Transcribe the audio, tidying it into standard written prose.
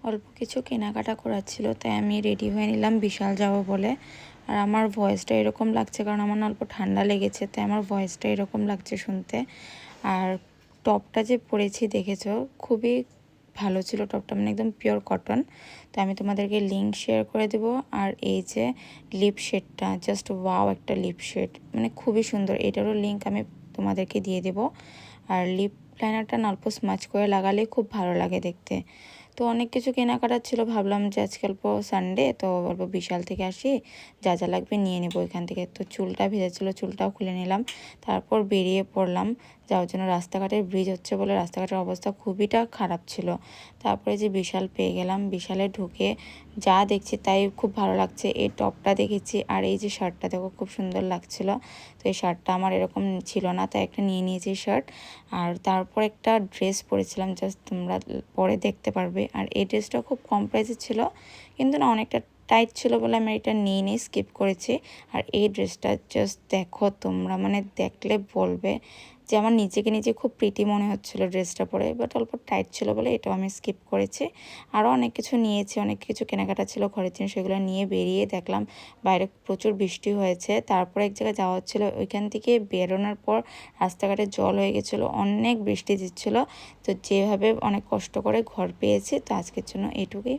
অল্প কিছু কেনাকাটা করার ছিল, তাই আমি রেডি হয়ে নিলাম বিশাল যাব বলে। আর আমার ভয়েসটা এরকম লাগছে কারণ আমার না অল্প ঠান্ডা লেগেছে, তাই আমার ভয়েসটা এরকম লাগছে শুনতে। আর টপটা যে পরেছি দেখেছো, খুবই ভালো ছিল টপটা, মানে একদম পিওর কটন। তো আমি তোমাদেরকে লিঙ্ক শেয়ার করে দেবো। আর এই যে লিপ শেডটা, জাস্ট ওয়াও একটা লিপ শেড, মানে খুবই সুন্দর। এটারও লিঙ্ক আমি তোমাদেরকে দিয়ে দেবো। আর লিপ লাইনারটা না অল্প স্মাচ করে লাগালে খুব ভালো লাগে দেখতে। তো অনেক কিছু কেনাকাটার ছিল, ভাবলাম যে আজকে অল্প সানডে, তো অল্প বিশাল থেকে আসি, যা যা লাগবে নিয়ে নেবো এখান থেকে। তো চুলটা ভেজেছিলো, চুলটাও খুলে নিলাম, তারপর বেরিয়ে পড়লাম যাওয়ার জন্য। রাস্তাঘাটের ব্রিজ হচ্ছে বলে রাস্তাঘাটের অবস্থা খুবইটা খারাপ ছিল। তারপরে যে বিশাল পেয়ে গেলাম, বিশালে ঢুকে যা দেখছি তাই খুব ভালো লাগছে। এই টপটা দেখেছি, আর এই যে শার্টটা দেখো খুব সুন্দর লাগছিল। তো এই শার্টটা আমার এরকম ছিল না, তাই একটা নিয়ে নিয়েছি শার্ট। আর তারপর একটা ড্রেস পরেছিলাম, জাস্ট তোমরা পরে দেখতে পারবে। আর এই ড্রেসটা খুব কম প্রাইসে ছিল, কিন্তু না অনেকটা টাইট ছিল বলে আমি এটা নিয়ে নিয়ে স্কিপ করেছি। আর এই ড্রেসটা জাস্ট দেখো তোমরা, মানে দেখলে বলবে যে আমার নিজেকে নিজে খুব প্রিটি মনে হচ্ছিলো ড্রেসটা পরে, বাট অল্প টাইট ছিল বলে এটাও আমি স্কিপ করেছি। আরও অনেক কিছু নিয়েছি, অনেক কিছু কেনাকাটা ছিল ঘরের জিনিস, সেগুলো নিয়ে বেরিয়ে দেখলাম বাইরে প্রচুর বৃষ্টি হয়েছে। তারপর এক জায়গায় যাওয়া হচ্ছিলো, ওইখান থেকে বেরোনোর পর রাস্তাঘাটে জল হয়ে গেছিলো, অনেক বৃষ্টি দিচ্ছিলো। তো যেভাবে অনেক কষ্ট করে ঘর পেয়েছি। তো আজকের জন্য এটুকুই।